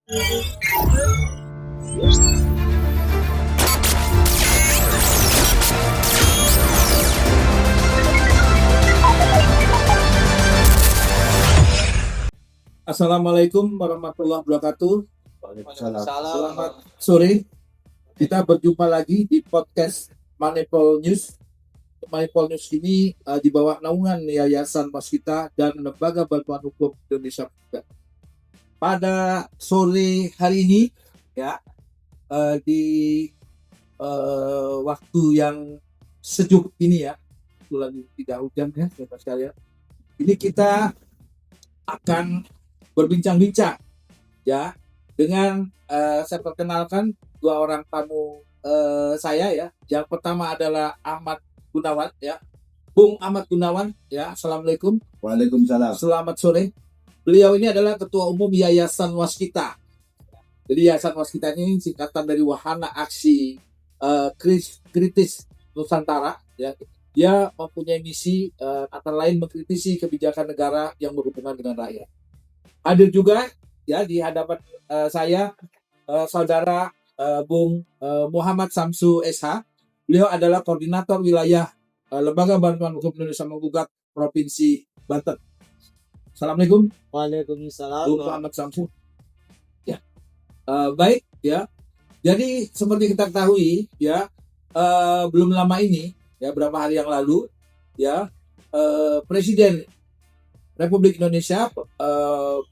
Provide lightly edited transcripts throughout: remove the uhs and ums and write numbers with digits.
Assalamualaikum warahmatullahi wabarakatuh. Selamat Sore. Kita berjumpa lagi di podcast Manipol News. Manipol News ini di bawah naungan Yayasan Waskita dan Lembaga Bantuan Hukum Indonesia. Pada sore hari ini, ya, di waktu yang sejuk ini ya, lagi tidak hujan ya, saudara sekalian. Ini kita akan berbincang-bincang ya dengan saya perkenalkan dua orang tamu saya ya. Yang pertama adalah Ahmad Gunawan ya. Bung Ahmad Gunawan ya. Assalamualaikum. Waalaikumsalam. Selamat sore. Beliau ini adalah Ketua Umum Yayasan Waskita. Jadi Yayasan Waskita ini singkatan dari Wahana Aksi Kritis Nusantara ya. Dia mempunyai misi antara lain mengkritisi kebijakan negara yang berhubungan dengan rakyat. Hadir juga ya di hadapan saya saudara Bung Muhammad Samsu SH. Beliau adalah koordinator wilayah Lembaga Bantuan Hukum Indonesia Menggugat Provinsi Banten. Assalamualaikum. Waalaikumsalam. Bung Muhammad Samsu. Ya, baik ya. Jadi seperti kita ketahui ya, belum lama ini ya, beberapa hari yang lalu ya, Presiden Republik Indonesia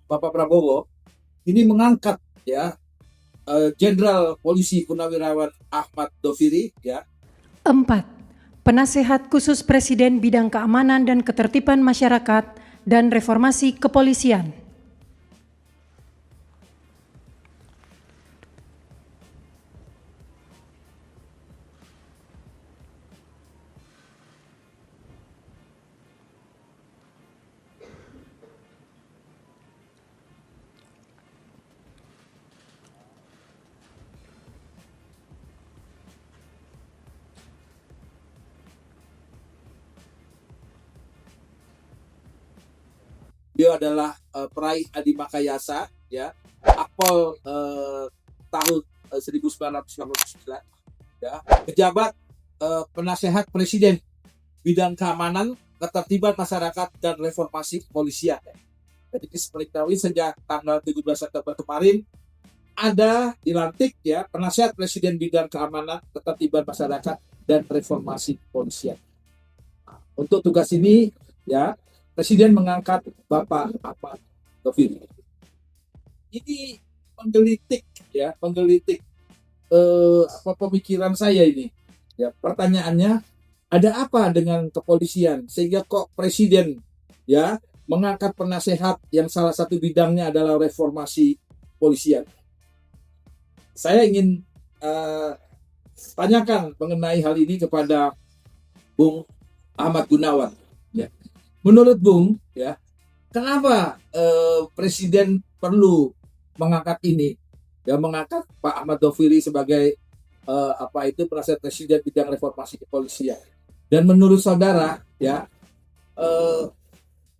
Bapak Prabowo ini mengangkat ya Jenderal Polisi Purnawirawan Ahmad Doviri ya. 4. Penasehat Khusus Presiden Bidang Keamanan dan Ketertiban Masyarakat dan Reformasi Kepolisian. Beliau adalah peraih Adi Makayasa ya, Akpol tahun 1999 ya, pejabat penasehat Presiden Bidang Keamanan, Ketertiban Masyarakat dan Reformasi Kepolisian. Jadi seperti ketahui sejak tanggal 17 September kemarin ada dilantik ya penasehat Presiden Bidang Keamanan, Ketertiban Masyarakat dan Reformasi Kepolisian. Untuk tugas ini ya Presiden mengangkat Bapak Ahmad Doviri. Ini penggelitik pemikiran saya ini. Ya, pertanyaannya, ada apa dengan kepolisian sehingga kok Presiden ya mengangkat penasehat yang salah satu bidangnya adalah reformasi polisian? Saya ingin tanyakan mengenai hal ini kepada Bung Ahmad Gunawan. Ya. Menurut Bung, ya, kenapa Presiden perlu mengangkat ini, ya, mengangkat Pak Ahmad Doviri sebagai penasehat Presiden bidang reformasi kepolisian? Dan menurut saudara, ya,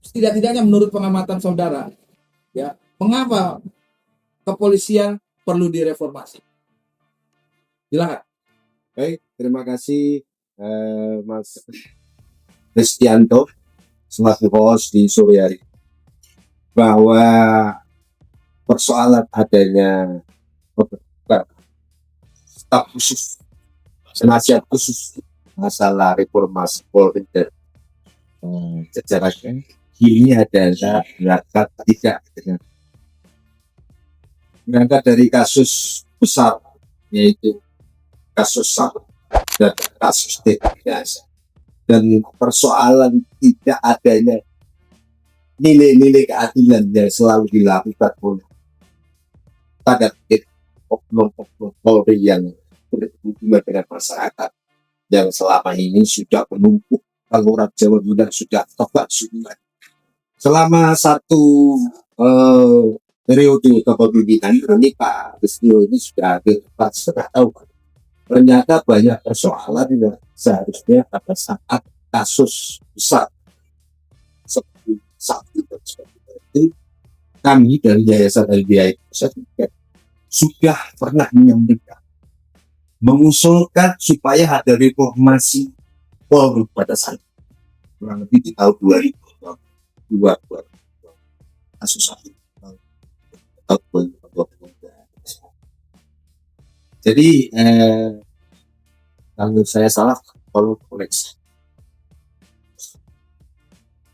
setidak-tidaknya menurut pengamatan saudara, ya, mengapa kepolisian perlu direformasi? Silakan. Baik, terima kasih Mas Kristianto selaku host di sore hari, bahwa persoalan adanya staf khusus, penasihat khusus masalah reformasi Polri dan jajarannya ini adalah berangkat dari kasus besar, yaitu kasus SAM dan kasus TPS. Dan persoalan tidak adanya nilai-nilai keadilan yang selalu dilakukan oleh pada oknum-oknum Polri yang berhubungan dengan masyarakat yang selama ini sudah menumpuk Lurah Jawa Tengah, sudah tobat sungai selama satu periode kepemimpinan ini. Pak Listio ini sudah hampir 4,5 tahun. Ternyata banyak persoalan yang seharusnya pada saat kasus besar seperti saat itu kami dari Yayasan LBI sudah pernah menyampaikan mengusulkan supaya ada reformasi Polri pada saat kurang lebih di tahun 2022 kasus satu tahun 2022. Jadi kalau saya salah kalau koreksi.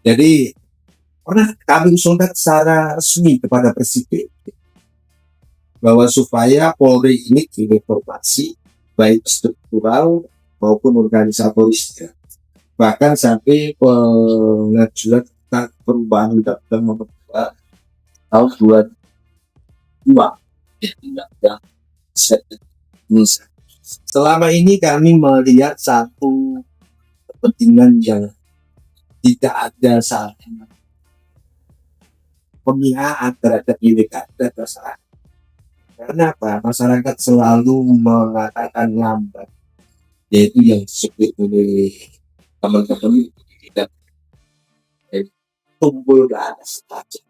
Jadi pernah kami usulkan secara resmi kepada Presiden bahwa supaya Polri ini direformasi baik struktural maupun organisatoris, bahkan sampai pengajuan tentang perubahan Undang-Undang Nomor 2 tahun 2002. Selama ini kami melihat satu kepentingan yang tidak ada satu pemihakan terhadap ilegal dan masyarakat. Karena apa? Masyarakat selalu mengatakan lambat, yaitu yang disebut oleh teman-teman tidak tumpul ke atas saja.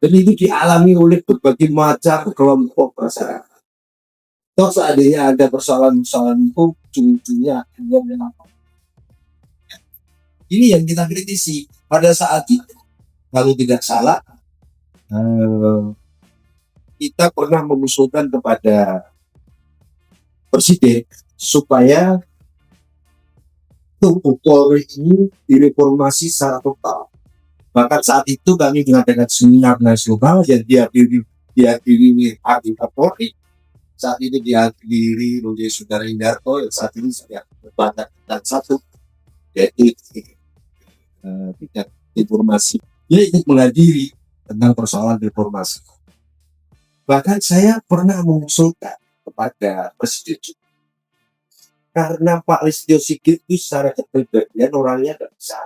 Dan itu dialami oleh berbagai macam kelompok masyarakat. Toh seandainya ada persoalan-persoalan itu ujung-ujungnya ini yang kita kritisi pada saat itu. Kalau tidak salah, kita pernah mengusulkan kepada Presiden supaya tubuh Polri ini direformasi secara total. Bahkan saat itu kami mengadakan seminar nasional yang dihadiri ahli Polri. Saat ini dihadiri oleh Saudara Indarto yang saat ini saya berbakat dan satu yaitu tidak informasi. Dia ikut menghadiri tentang persoalan reformasi. Bahkan saya pernah mengusulkan kepada Presiden karena Pak Listio Sigit itu secara kepribadian orangnya nggak bisa,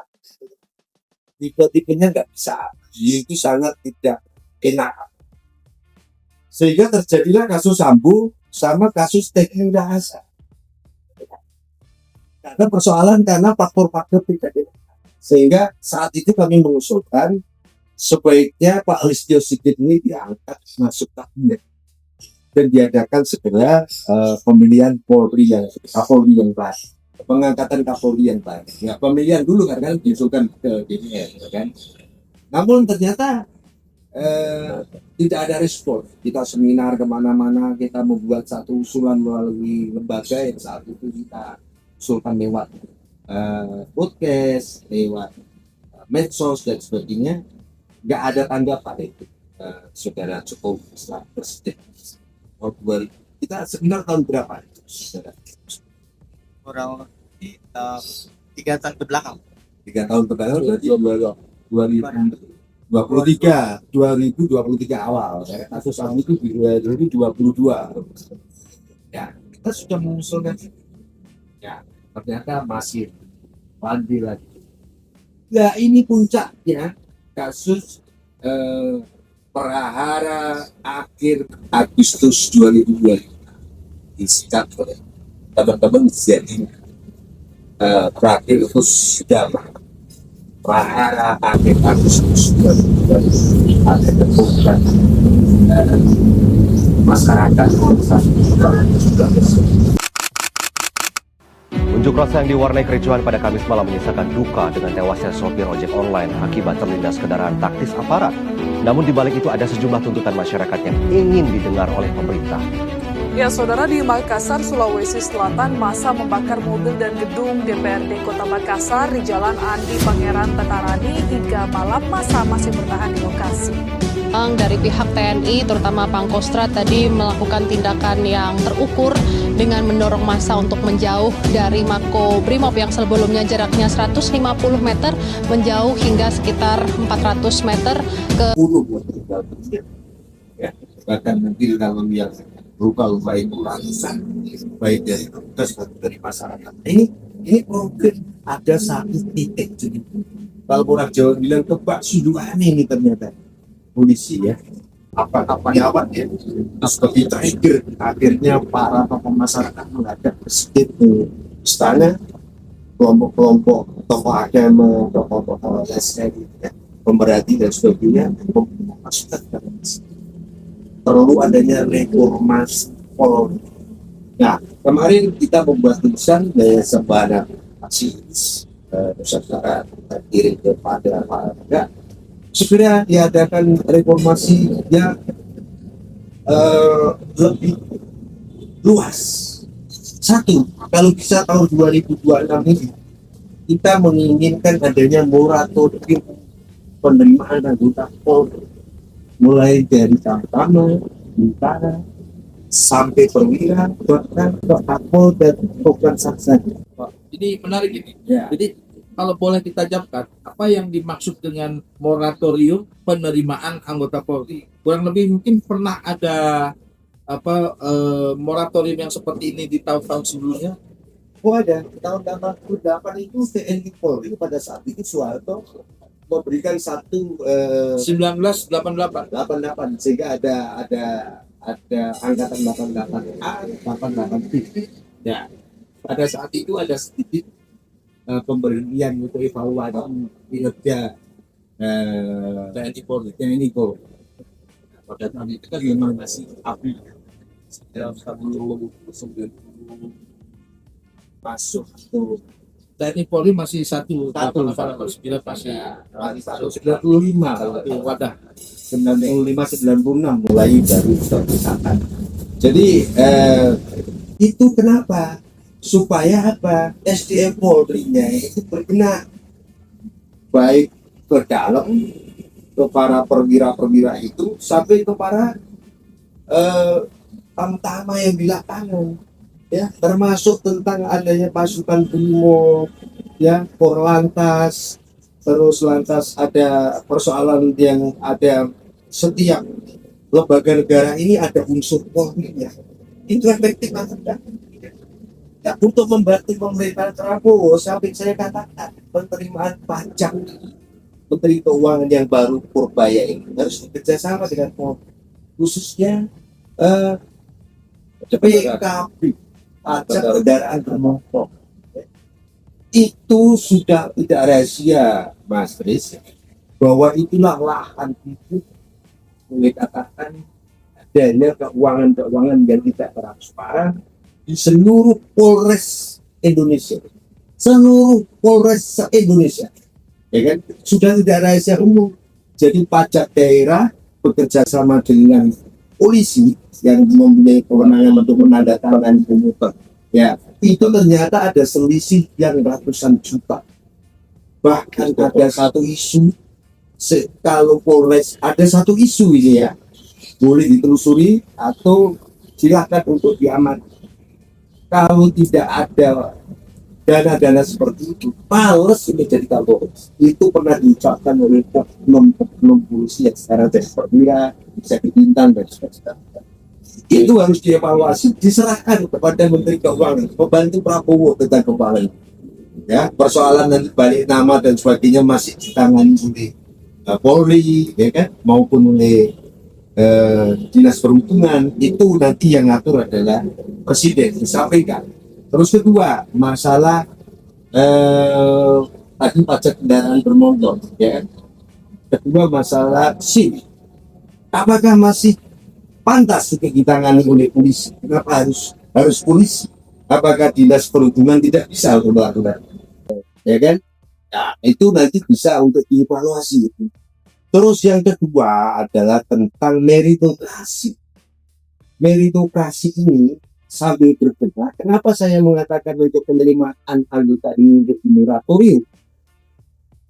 tipe-tipenya nggak bisa, dia itu sangat tidak enak, sehingga terjadilah kasus Sambo sama kasus Teh Rahasa. Karena persoalan karena faktor-faktor tidak enak. Sehingga saat itu kami mengusulkan sebaiknya Pak Listio Sigit ini diangkat masuk kabinet dan diadakan segera pemilihan Kapolri yang baru, pengangkatan Kapolri yang baru. Ya, pemilihan dulu kan diusulkan ke DPR, kan. Namun ternyata tidak ada respon. Kita seminar kemana-mana, kita membuat satu usulan melalui lembaga yang saat itu kita usulkan lewat podcast, lewat medsos dan sebagainya, nggak ada tanggapan itu. Saudara Jokowi setelah Presiden kita seminar tahun berapa itu, saudara? Kurang lebih 3 tahun ke belakang. 3 tahun ke belakang berarti 2023 awal. Kasus Sambo itu di 2022. Ya, kita sudah mengusulkan. Ya, ternyata masih panggil lagi. Nah, ini puncaknya kasus perahara akhir Agustus 2022 disikat oleh teman-teman jadi terakhir itu sudah perahara akhir Agustus 2022 ada temukan masyarakat sudah besar. Unjuk rasa yang diwarnai kericuhan pada Kamis malam menyisakan duka dengan tewasnya sopir ojek online akibat terlindas kendaraan taktis aparat. Namun di balik itu ada sejumlah tuntutan masyarakat yang ingin didengar oleh pemerintah. Ya, saudara, di Makassar, Sulawesi Selatan, massa membakar mobil dan gedung DPRD Kota Makassar di Jalan Andi Pangeran Petarani hingga malam. Massa masih bertahan di lokasi. Dari pihak TNI, terutama Pangkostrat, tadi melakukan tindakan yang terukur dengan mendorong massa untuk menjauh dari Mako Brimob yang sebelumnya jaraknya 150 meter menjauh hingga sekitar 400 meter ke bahkan mungkin kalau yang luka-luka itu ratusan, baik dari petugas maupun dari masyarakat. Ini mungkin ada satu titik. Jadi kalau orang Jawa bilang kebak suduhan ini ternyata polisi ya, apa ya, terus trigger akhirnya para tokoh masyarakat menghadap Presiden ke istana, kelompok-kelompok tokoh agama, tokoh-tokoh LSM, pemerhati dan sebagainya memasukkan dalam perlu adanya reformasi Polri. Nah, kemarin kita membuat tulisan Yayasan Bahana Aksi Nusantara kirim kepada warga segera diadakan reformasi yang lebih luas. Satu, kalau bisa tahun 2026 ini kita menginginkan adanya moratorium penerimaan anggota Polri, mulai dari Tamtama, Bintara, sampai perwira, bahkan ke Kapolda dan program saksana. Ini menarik ini. Ya. Jadi kalau boleh kita jamkan, apa yang dimaksud dengan moratorium penerimaan anggota Polri? Kurang lebih mungkin pernah ada moratorium yang seperti ini di tahun-tahun sebelumnya. Oh ada, tahun 88 itu TNI Polri pada saat itu Soeharto memberikan satu 1988. 88 sehingga ada angkatan 88A, 88B. Ya, pada saat itu ada sedikit pemberian untuk evaluasi kinerja TNI Polri. Pada tahun itu kan memang masih api dalam 190 masuk itu TNI Polri masih satu 9 masih 95 kalau satu wadah. 95-96 mulai dari perpisahan. Jadi itu kenapa? Supaya apa? SDM Polri-nya itu bergerak baik ke dalam, ke para perwira-perwira itu sampai ke para tamtama yang di lapangan, ya, termasuk tentang adanya pasukan Brimob, ya, Korlantas, terus lantas ada persoalan yang ada setiap lembaga negara ini ada unsur Polri-nya. Itu efektif banget. Ya, untuk membantu pemerintahan Prabowo sampai saya katakan penerimaan pajak Menteri Keuangan yang baru Purbaya ini harus bekerjasama dengan Polri, khususnya PKB, pajak kendaraan bermotor. Itu sudah tidak rahasia, Mas Tris, bahwa itulah lahan itu mengatakan adanya keuangan yang tidak transparan di seluruh Polres Indonesia, ya kan, sudah tidak rahasia umum. Jadi pajak daerah bekerja sama dengan polisi yang mempunyai kewenangan untuk menandatangani komuter, ya, itu ternyata ada selisih yang ratusan juta. Bahkan ada satu isu, kalau Polres ada satu isu ini, ya, boleh ditelusuri atau silakan untuk diamankan. Kalau tidak ada dana-dana seperti itu, males ini jadi Kapolres. Itu pernah diucapkan oleh oknum polisi yang sekarang jadi perwira, bisa dipintan dan sebagainya. Itu harus dievaluasi, diserahkan kepada Menteri Keuangan, membantu Prabowo tentang keuangan. Ya, persoalan nanti balik nama dan sebagainya masih ditangani oleh Polri, ya kan, maupun oleh Dinas Perhubungan. Itu nanti yang ngatur adalah Presiden, disampaikan. Terus kedua, masalah tadi pajak kendaraan bermotor, ya kan. Kedua, masalah SIM. Apakah masih pantas untuk ditangani oleh polisi? Kenapa harus polisi? Apakah Dinas Perhubungan tidak bisa untuk melakukan? Ya kan? Nah, itu nanti bisa untuk dievaluasi. Terus yang kedua adalah tentang meritokrasi. Meritokrasi ini sambil bergerak. Kenapa saya mengatakan untuk penerimaan anggota ini untuk moratorium?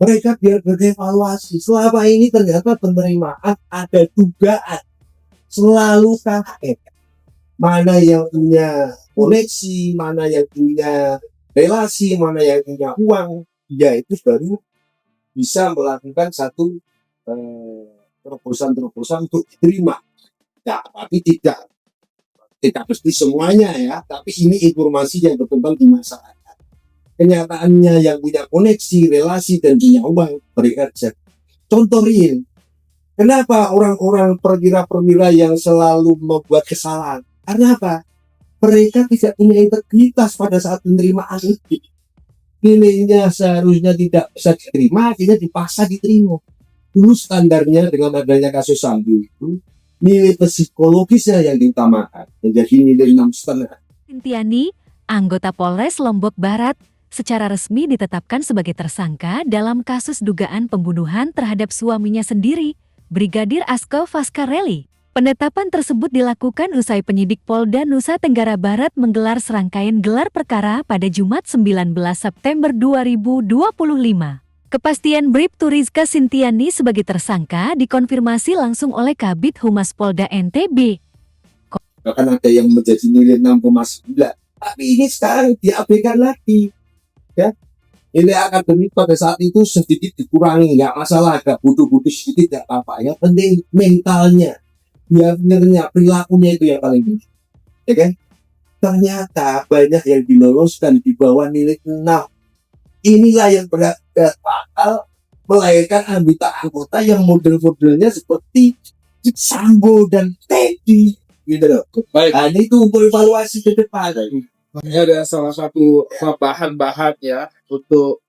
Mereka biar berevaluasi. Selama ini ternyata penerimaan ada dugaan selalu KHR. Mana yang punya koneksi, mana yang punya relasi, mana yang punya uang, dia itu baru bisa melakukan satu terobosan-terobosan untuk diterima. Ya, tapi tidak mesti semuanya, ya. Tapi ini informasi yang berkembang di masyarakat. Kenyataannya yang punya koneksi, relasi, dan punya uang mereka bisa. Contoh real. Kenapa orang-orang perwira-perwira yang selalu membuat kesalahan? Karena apa? Mereka tidak punya integritas pada saat penerimaan itu. Nilainya seharusnya tidak bisa diterima, akhirnya dipaksa diterima. Dulu standarnya dengan adanya kasus Sambo itu, nilai psikologisnya yang diutamakan menjadi nilai 6,5. Sintiani, anggota Polres Lombok Barat, secara resmi ditetapkan sebagai tersangka dalam kasus dugaan pembunuhan terhadap suaminya sendiri, Brigadir Asko Faskareli. Penetapan tersebut dilakukan usai penyidik Polda Nusa Tenggara Barat menggelar serangkaian gelar perkara pada Jumat 19 September 2025. Kepastian Bribtu Rizka Sintiani sebagai tersangka dikonfirmasi langsung oleh Kabid Humas Polda NTB. Bahkan ada yang menjadi nilai 6,9. Tapi ini sekarang diabaikan lagi. Ya, nilai akademik pada saat itu sedikit dikurangi, nggak masalah, agak butuh-butuh sedikit, nggak apa-apa. Yang penting mentalnya, behaviornya, perilakunya itu yang paling penting. Ya kan? Ternyata banyak yang diloloskan di bawah nilai 6. Inilah yang bakal melahirkan anggota-anggota yang model-modelnya seperti Sambo dan Teddy, gitu loh. Baik. Nah, ini itu untuk evaluasi ke depan. Ini ada salah satu bahan-bahan ya untuk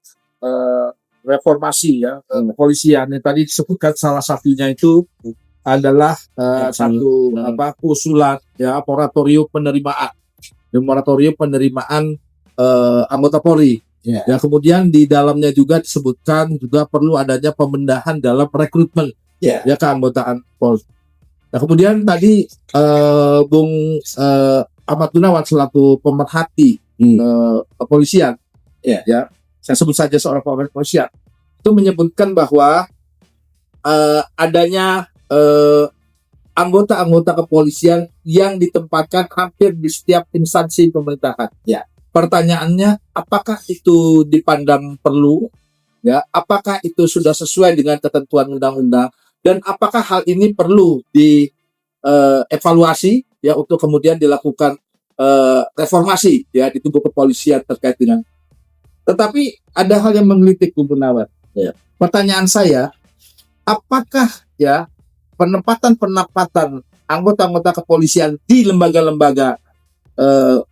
reformasi ya kepolisian yang tadi disebutkan, salah satunya itu adalah satu usulan ya moratorium penerimaan anggota Polri. Ya. Ya, kemudian di dalamnya juga disebutkan juga perlu adanya pembenahan dalam rekrutmen Ya. ya keanggotaan Polri. Nah, kemudian tadi Bung Ahmad Gunawan selaku pemerhati kepolisian, ya, saya sebut saja seorang pemerhati kepolisian, itu menyebutkan bahwa adanya anggota-anggota kepolisian yang ditempatkan hampir di setiap instansi pemerintahan. Ya. Pertanyaannya, apakah itu dipandang perlu? Ya, apakah itu sudah sesuai dengan ketentuan undang-undang? Dan apakah hal ini perlu dievaluasi ya untuk kemudian dilakukan reformasi ya di tubuh kepolisian terkait dengan? Tetapi ada hal yang menggelitik, Bung Gunawan. Ya. Pertanyaan saya, apakah ya penempatan anggota-anggota kepolisian di lembaga-lembaga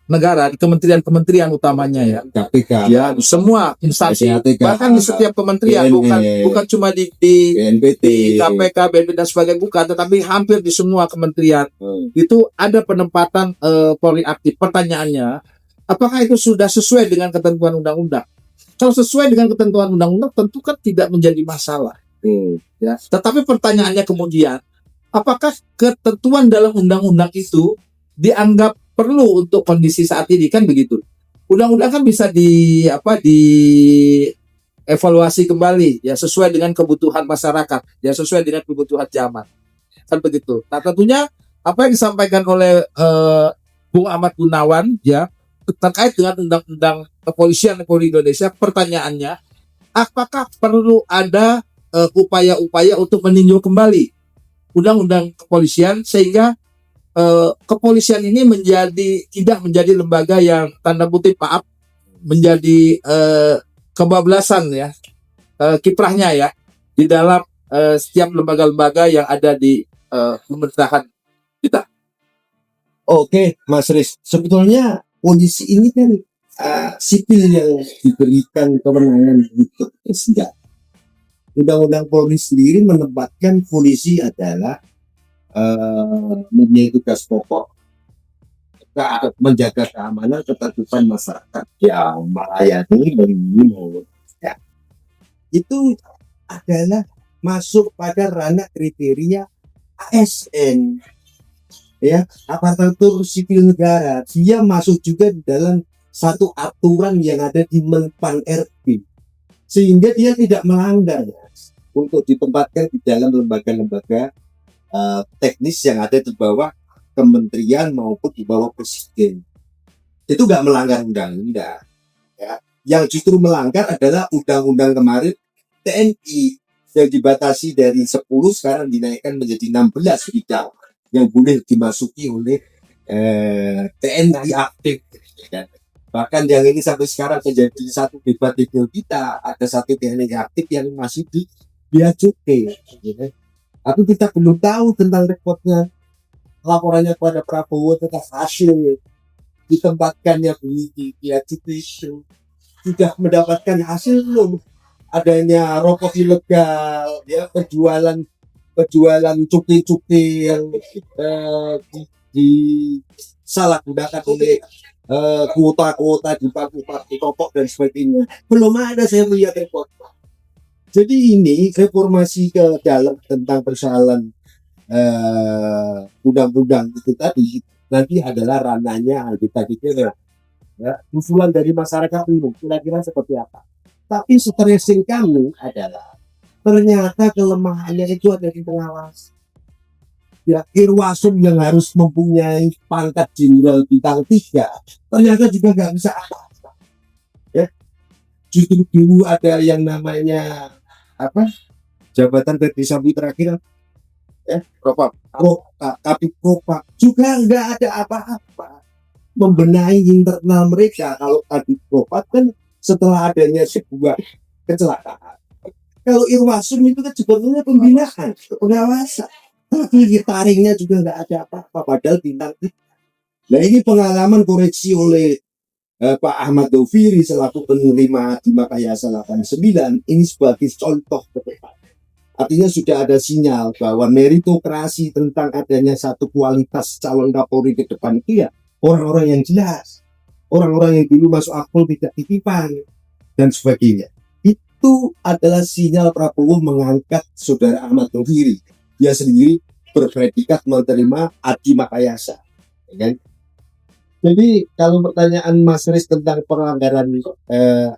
negara, di kementerian-kementerian utamanya ya, KPK, ya semua instansi, SATK, bahkan di setiap kementerian, bukan cuma di BNPT, KPK, BNPT dan sebagainya, bukan, tetapi hampir di semua kementerian itu ada penempatan Polri aktif. Pertanyaannya, apakah itu sudah sesuai dengan ketentuan undang-undang? Kalau sesuai dengan ketentuan undang-undang, tentu kan tidak menjadi masalah. Ya. Tetapi pertanyaannya kemudian, apakah ketentuan dalam undang-undang itu dianggap perlu untuk kondisi saat ini, kan begitu? Undang-undang kan bisa dievaluasi kembali ya sesuai dengan kebutuhan masyarakat, ya sesuai dengan kebutuhan zaman, kan begitu. Nah, tentunya apa yang disampaikan oleh Bung Ahmad Gunawan ya terkait dengan undang-undang kepolisian Republik Indonesia, pertanyaannya, apakah perlu ada upaya-upaya untuk meninjau kembali undang-undang kepolisian sehingga kepolisian ini tidak menjadi lembaga yang tanda kutip menjadi kebablasan ya kiprahnya ya di dalam setiap lembaga-lembaga yang ada di pemerintahan kita. Oke, Mas Riz, sebetulnya kondisi ini kan sipil yang diberikan kewenangan untuk senjata. Undang-undang Polri sendiri menempatkan polisi adalah mempunyai tugas pokok menjaga keamanan ketertiban masyarakat yang melayani melindungi ya. Itu adalah masuk pada ranah kriteria ASN ya, aparatur sipil negara. Dia masuk juga di dalam satu aturan yang ada di Menpan RB, sehingga dia tidak melanggar untuk ditempatkan di dalam lembaga-lembaga teknis yang ada di bawah kementerian maupun di bawah presiden. Itu nggak melanggar undang-undang ya. Yang justru melanggar adalah undang-undang kemarin TNI yang dibatasi dari 10 sekarang dinaikkan menjadi 16 bidang yang boleh dimasuki oleh TNI aktif ya. Bahkan yang ini sampai sekarang menjadi satu debat kita, ada satu TNI aktif yang masih di Bea Cukai ya. Tapi kita belum tahu tentang rekodnya, laporannya kepada Prabowo tentang hasil ditempatkannya di Bea Cukai itu sudah mendapatkan hasil belum? Adanya rokok ilegal, ya, penjualan penjualan cuti-cuti yang disalahgunakan oleh kuota-kuota di partai pokok dan sebagainya. Belum ada saya melihat report. Jadi ini reformasi ke dalam tentang persoalan undang-undang itu tadi nanti adalah ranahnya kita pikir ya, usulan dari masyarakat umum kira-kira seperti apa. Tapi stressing kami adalah ternyata kelemahannya itu ada di pengawas. Ya, Irwasum yang harus mempunyai pangkat jenderal bintang 3 ternyata juga nggak bisa apa-apa. Ya, justru dulu ada yang namanya jabatan Verdi Sambo terakhir Kapit Propam juga nggak ada apa-apa membenahi internal mereka. Kalau Kapit Propam kan setelah adanya sebuah kecelakaan. Kalau Irwasum itu kan sebetulnya pembinaan, pengawasan, tapi taringnya juga nggak ada apa-apa padahal bintang. Nah ini pengalaman koreksi oleh Pak Ahmad Doviri selaku penerima di Makayasa 89 ini sebagai contoh ke depan. Artinya sudah ada sinyal bahwa meritokrasi tentang adanya satu kualitas calon Kapolri ke depan itu ya orang-orang yang jelas, orang-orang yang dulu masuk akpol tidak titipan dan sebagainya. Itu adalah sinyal Prabowo mengangkat saudara Ahmad Doviri. Dia sendiri berpredikat menerima Adi Makayasa, ya kan? Jadi kalau pertanyaan Mas Riz tentang pelanggaran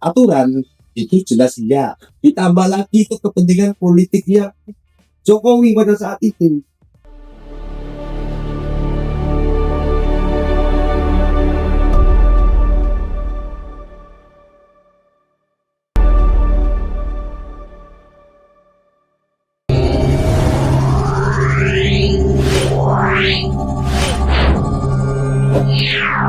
aturan itu jelas ya. Ditambah lagi itu kepentingan politiknya Jokowi pada saat itu. Yeah.